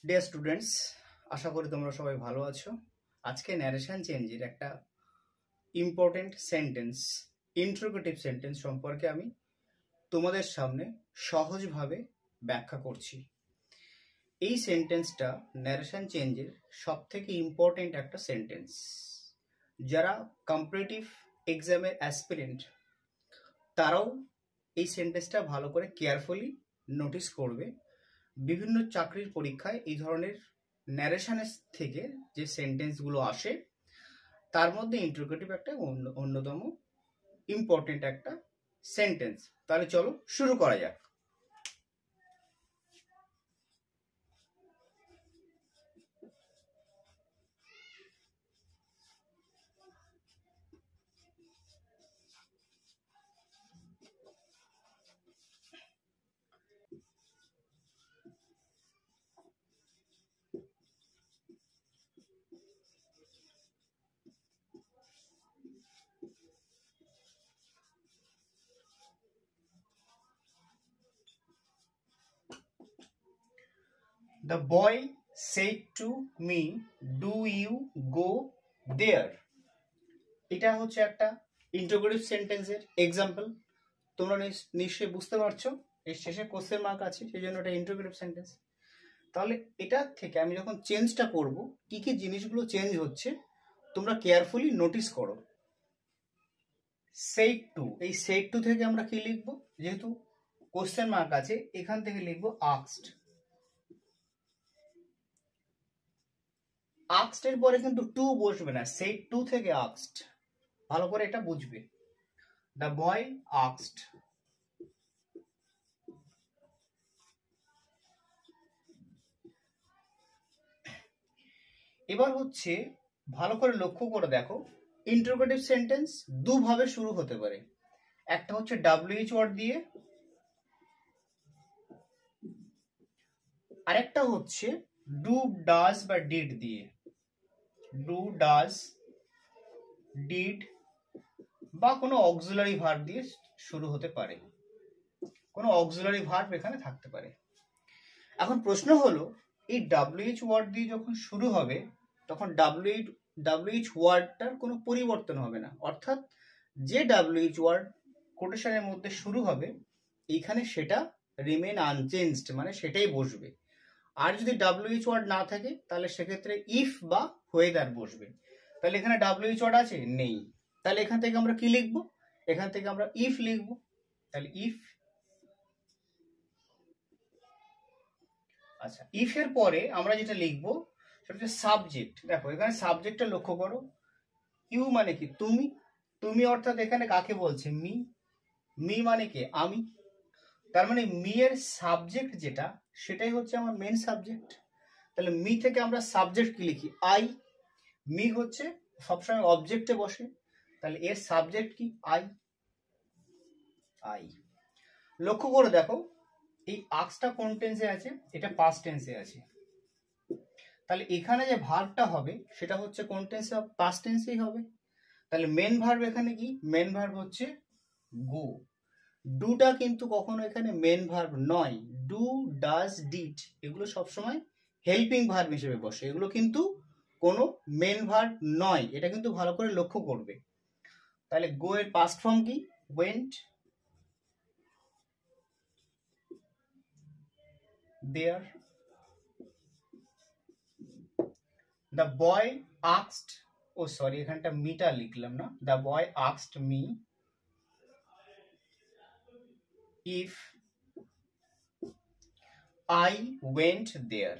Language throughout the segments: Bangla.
ডিয়ার স্টুডেন্টস, আশা করি তোমরা সবাই ভালো আছো। আজকে ন্যারেশন চেঞ্জের একটা ইম্পর্টেন্ট সেন্টেন্স, ইন্টারোগেটিভ সেন্টেন্স সম্পর্কে আমি তোমাদের সামনে সহজভাবে ব্যাখ্যা করছি। এই সেন্টেন্সটা ন্যারেশন চেঞ্জের সব থেকে ইম্পর্টেন্ট একটা সেন্টেন্স। যারা কম্পিটিটিভ এক্সামের অ্যাসপিরেন্ট তারাও এই সেন্টেন্সটা ভালো করে কেয়ারফুলি নোটিস করবে। বিভিন্ন চাকরির পরীক্ষায় এই ধরনের ন্যারেশনের থেকে যে সেন্টেন্সগুলো আসে তার মধ্যে ইন্টারোগেটিভ একটা অন্যতম ইম্পর্টেন্ট একটা সেন্টেন্স। তাহলে চলো শুরু করা যাক। The boy said to me, "Do you go there?" এটা হচ্ছে একটা ইন্টারোগেটিভ সেন্টেন্সের এক্সাম্পল। তোমরা নিশ্চয়ই বুঝতে পারছো এর শেষে কোশ্চেন মার্ক আছে, সেই জন্য এটা ইন্টারোগেটিভ সেন্টেন্স। তাহলে এটা থেকে আমি যখন চেঞ্জটা করব, কি কি জিনিসগুলো চেঞ্জ হচ্ছে তোমরা কেয়ারফুলি নোটিস করো। সেড টু, এই সেড টু থেকে আমরা কি লিখবো, যেহেতু কোশ্চেন মার্ক আছে এখান থেকে লিখবো আস্কড। আস্কড এর পরে কিন্তু টু বসবে না, সেড টু থেকে আস্কড, ভালো করে এটা বুঝবে। The boy asked. এবার হচ্ছে ভালো করে লক্ষ্য করে দেখো, ইন্টারোগেটিভ সেন্টেন্স দুভাবে শুরু হতে পারে। একটা হচ্ছে WH ওয়ার্ড দিয়ে, আরেকটা হচ্ছে ডু, ডাজ বা ডিড দিয়ে। ডু, ডাজ, ডিড বা কোনো অক্সিলারি ভার্ব দিয়ে শুরু হতে পারে। কোনো অক্সিলারি ভার্ব এখানে থাকতে পারে। এখন প্রশ্ন হলো, এই WH ওয়ার্ড দিয়ে যখন শুরু হবে তখন WH ওয়ার্ডটার কোনো পরিবর্তন হবে না, অর্থাৎ যে WH ওয়ার্ড কোটেশনের মধ্যে শুরু হবে এইখানে সেটা রিমেন আনচেঞ্জড, মানে সেটাই বসবে। আর যদি WH ওয়ার্ড না থাকে তাহলে সেক্ষেত্রে ইফ বা হোয়েদার বসবে। তাহলে এখানে WH ওয়ার্ড আছে, নেই। তাহলে এখান থেকে আমরা কি লিখবো, এখান থেকে আমরা ইফ লিখবো। তাহলে ইফ। আচ্ছা, ইফ এর পরে আমরা যেটা লিখবো সেটা হচ্ছে সাবজেক্ট। দেখো এখানে সাবজেক্টটা লক্ষ্য করো, ইউ মানে কি তুমি, তুমি অর্থাৎ এখানে কাকে বলছে, মি। মি মানে কি আমি, তার মানে মি এর সাবজেক্ট যেটা সেটাই হচ্ছে আমার মেন সাবজেক্ট। তাহলে মি থেকে আমরা সাবজেক্ট কি লিখি, আই। মি হচ্ছে সবসময় অবজেক্টে বসে, তাহলে এর সাবজেক্ট কি, আই। আই। লক্ষ্য করে দেখো এই আক্সটা কোন টেন্সে আছে, এটা পাস্ট টেন্সে আছে। তাহলে এখানে যে ভার্বটা হবে সেটা হচ্ছে কোন টেন্সে, পাস্ট টেন্সেই হবে। তাহলে মেন ভার্ব এখানে কি, মেন ভার্ব হচ্ছে গো। ডুটা কিন্তু কখনো এখানে মেন ভার্ব নয়। ডু, ডাজ, ডিড এগুলো সবসময় হেল্পিং ভার্ব হিসেবে বসে, এগুলো কিন্তু কোনো মেন ভার্ব নয়, এটা কিন্তু ভালো করে লক্ষ্য করবে। তাহলে গো এর পাস্ট ফর্ম কি, went. There. The boy asked, ও সরি এখানটা মিটা লিখলাম না, the boy asked me if I went there.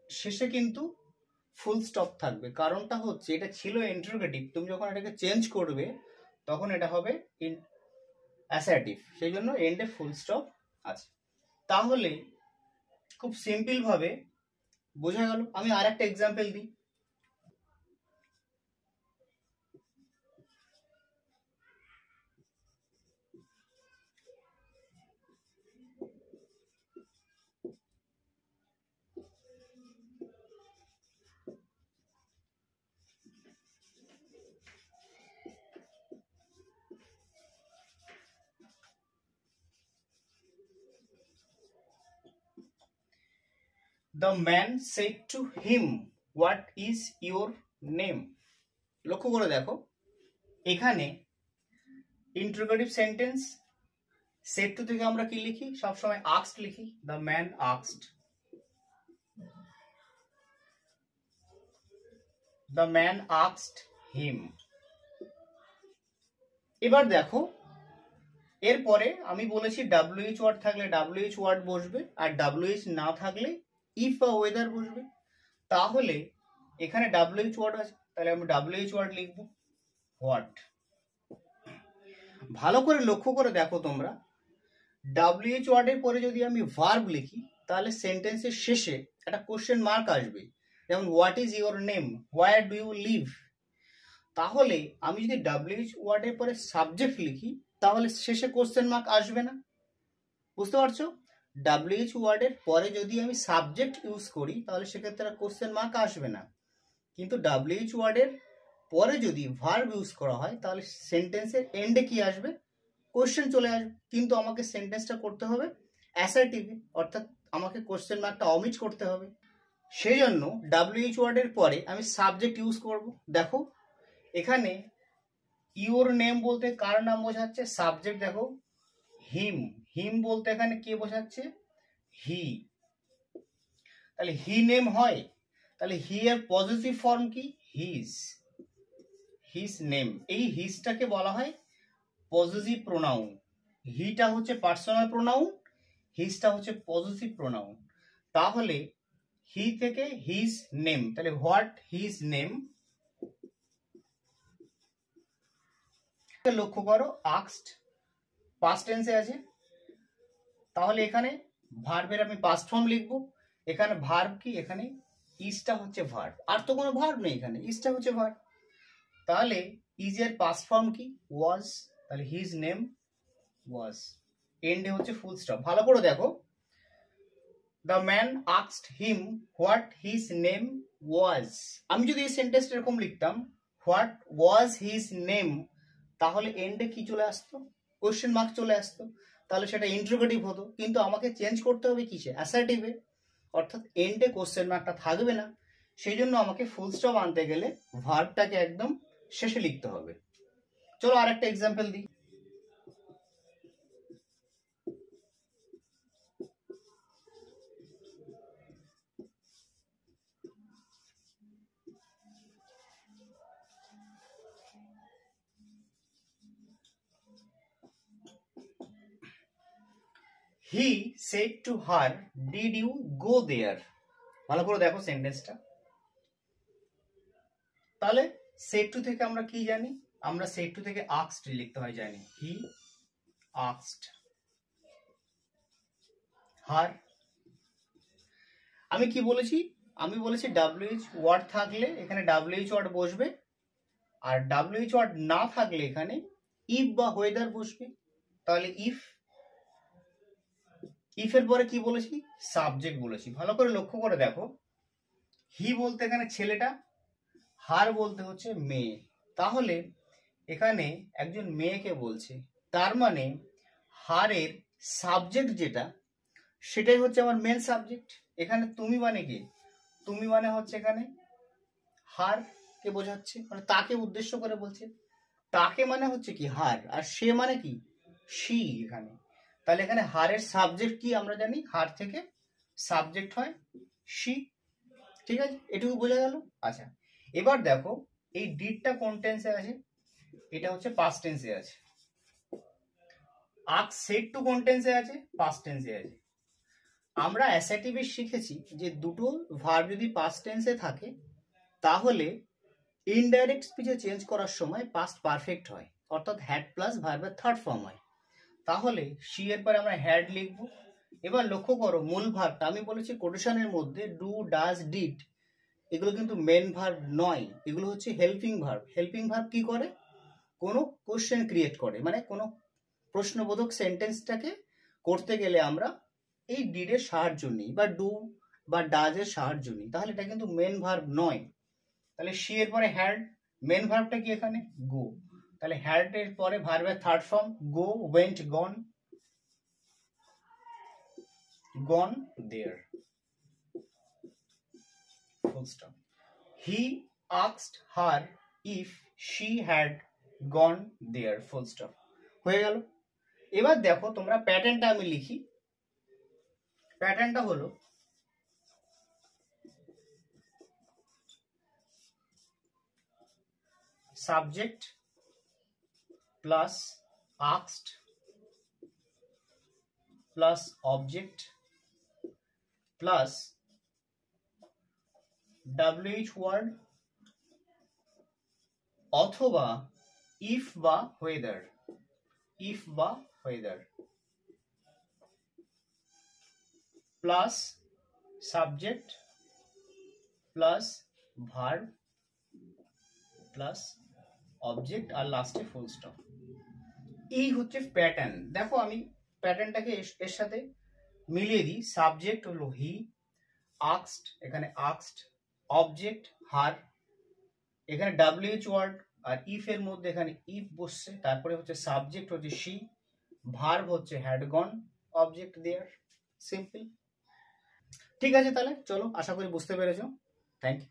শেষে কিন্তু ফুল স্টপ থাকবে, কারণটা হচ্ছে এটা ছিল ইন্টারোগেটিভ, তুমি যখন এটাকে চেঞ্জ করবে তখন এটা হবে অ্যাসার্টিভ, সেই জন্য এন্ডে ফুল স্টপ আছে। তাহলে খুব সিম্পল ভাবে বোঝা গেল। আমি আর একটা এক্সাম্পল দিই। The man said to him what is your name. লক্ষ্য করে দেখো এখানে ইন্টারোগেটিভ সেন্টেন্স, সেড টু থেকে আমরা কি লিখি, সবসময় আস্কড লিখি। The man asked, the man asked হিম। এবার দেখো এরপরে আমি বলেছি WH ওয়ার্ড থাকলে WH ওয়ার্ড বসবে, আর WH না থাকলে ইফ বা ওয়েদার বসবে। তাহলে এখানে WH ওয়ার্ড আছে, তাহলে আমি WH ওয়ার্ড লিখবো হোয়াট। ভালো করে লক্ষ্য করে দেখো তোমরা, WH ওয়ার্ডের পরে যদি আমি ভার্ব লিখি তাহলে সেন্টেন্সের শেষে একটা কোশ্চেন মার্ক আসবে, যেমন what is your name, where do you live. তাহলে আমি যদি WH ওয়ার্ডের পরে সাবজেক্ট লিখি তাহলে শেষে কোশ্চেন মার্ক আসবে না। বুঝতে পারছো? WH ওয়ার্ডের পরে যদি আমি সাবজেক্ট ইউজ করি তাহলে সেক্ষেত্রে কোশ্চেন মার্ক আসবে না, কিন্তু WH ওয়ার্ডের পরে যদি ভার্ব ইউজ করা হয় তাহলে সেন্টেন্সের এন্ডে কি আসবে, কোশ্চেন চলে আসবে। কিন্তু আমাকে সেন্টেন্সটা করতে হবে অ্যাসার্টিভে, অর্থাৎ আমাকে কোশ্চেন মার্কটা অমিট করতে হবে। সেই জন্য WH ওয়ার্ডের পরে আমি সাবজেক্ট ইউজ করব। দেখো এখানে ইউর নেম বলতে কার নাম বোঝাচ্ছে, সাবজেক্ট দেখো হিম, হিম বলতে এখানে কে বোঝাচ্ছে, হি। তাহলে হি নেম হয়, তাহলে হি এর পজিটিভ ফর্ম কি, হিজ, হিজ নেম। এই হিজটাকে বলা হয় পজিটিভ প্রোনাউন। হিটা হচ্ছে পার্সোনাল প্রোনাউন, হিজটা হচ্ছে পজিটিভ প্রোনাউন। তাহলে হি থেকে হিজ নেম, তাহলে হোয়াট হিজ নেম। লক্ষ্য করো আস্কড পাস্ট টেন্সে আছে, তাহলে এখানে ভার্বের আমি পাস্ট ফর্ম লিখবো। এখানে ভার্ব কি, এখানে ইজটা হচ্ছে ভার্ব, আর তো কোনো ভার্ব নেই, এখানে ইজটা হচ্ছে ভার্ব। তাহলে ইজ এর পাস্ট ফর্ম কি, ওয়াজ, তাহলে হিজ নেম ওয়াজ। এন্ডে হচ্ছে ফুল স্টপ। ভালো করে দেখো, the man asked him what his name was. আমি যদি এই সেন্টেন্সটা এরকম লিখতাম হোয়াট ওয়াজ হিজ নেম, তাহলে এন্ডে কি চলে আসতো, কোশ্চেন মার্ক চলে আসতো, তাহলে সেটা ইন্টারোগেটিভ হতো। কিন্তু আমাকে চেঞ্জ করতে হবে কিসে, অ্যাসার্টিভে, অর্থাৎ এন্ডে কোশ্চেন মার্কটা থাকবে না। সেই জন্য আমাকে ফুল স্টপ আনতে গেলে ভার্বটাকে একদম শেষে লিখতে হবে। চলো আর একটা এক্সাম্পল দিই। He said to her did you go there. ভালো করে দেখো সেন্টেন্সটা। তাহলে সেড টু থেকে আমরা কি জানি, আমরা সেড টু থেকে আস্কড লিখতে হয় জানি। হি আস্কড হার। আমি কি বলেছি, আমি বলেছি WH ওয়ার্ড থাকলে এখানে WH ওয়ার্ড বসবে, আর WH ওয়ার্ড না থাকলে এখানে ইফ বা ওয়েদার বসবে। তাহলে ইফ, ইফের পরে কি বলেছি, সাবজেক্ট বলেছি। ভালো করে লক্ষ্য করে দেখো, হি বলতে এখানে ছেলেটা, হার বলতে হচ্ছে মেয়ে। তাহলে এখানে একজন মেয়েকে বলছে, তার মানে হারের সাবজেক্ট যেটা সেটাই হচ্ছে আমার মেন সাবজেক্ট। এখানে তুমি মানে কি, তুমি মানে হচ্ছে এখানে হার কে বোঝাচ্ছে, মানে তাকে উদ্দেশ্য করে বলছে। তাকে মানে হচ্ছে কি হার, আর সে মানে কি শি এখানে। তাহলে এখানে হারের সাবজেক্ট কি আমরা জানি, হার থেকে সাবজেক্ট হয় শি। ঠিক আছে, এটুকু বোঝা গেল। আচ্ছা এবার দেখো এই ডিডটা কোন টেন্সে আছে, এটা হচ্ছে পাস্ট টেন্সে আছে। আস্ক সেড টু কোন টেন্সে আছে, পাস্ট টেন্সে আছে। আমরা অ্যাসার্টিভে শিখেছি যে দুটো ভার্ব যদি পাস্ট টেন্সে থাকে তাহলে ইনডাইরেক্ট স্পিচে চেঞ্জ করার সময় পাস্ট পারফেক্ট হয়, অর্থাৎ হ্যাড প্লাস ভার্বের থার্ড ফর্ম হয়। তাহলে সি এর পরে আমরা হ্যাড লিখব। এবার লক্ষ্য করো মূল ভার্বটা আমি বলেছি কোটেশনের মধ্যে ডু, ডাজ, ডিড, এগুলো কিন্তু মেন ভার্ব নয়, এগুলো হচ্ছে হেল্পিং ভার্ব। হেল্পিং ভার্ব কি করে, কোনো কোশ্চেন ক্রিয়েট করে, মানে কোনো প্রশ্নবোধক সেন্টেন্সটাকে করতে গেলে আমরা এই ডিডের সাহায্য নিই বা ডু বা ডাজের সাহায্য নিই, তাহলে এটা কিন্তু মেন ভার্ব নয়। তাহলে সি এর পরে হ্যাড, মেন ভার্বটা কি এখানে গো, তাহলে হ্যাড এর পরে ভার্বের third form go, went, gone, gone there. Full stop. He asked her if she had gone there, full stop. হয়ে গেল। এবার দেখো তোমরা প্যাটার্নটা আমি লিখি। প্যাটার্নটা হলো subject plus asked plus object plus WH word অথবা ইফ বা ওয়েদার, ইফ বা whether plus subject plus verb plus object আর লাস্টে ফুল স্টপ। এই হচ্ছে প্যাটার্ন। দেখো আমি প্যাটার্নটাকে এর সাথে মিলিয়ে দিই। সাবজেক্ট হলো হি, আস্কড এখানে আস্কড, অবজেক্ট হার, এখানে WH ওয়ার্ড আর ইফ এর মধ্যে এখানে ইফ বসছে, তারপরে হচ্ছে সাবজেক্ট হচ্ছে শি, ভার্ব হচ্ছে had gone, object there. Simple. ঠিক আছে তাহলে চলো, আশা করি বুঝতে পেরেছো। Thank you.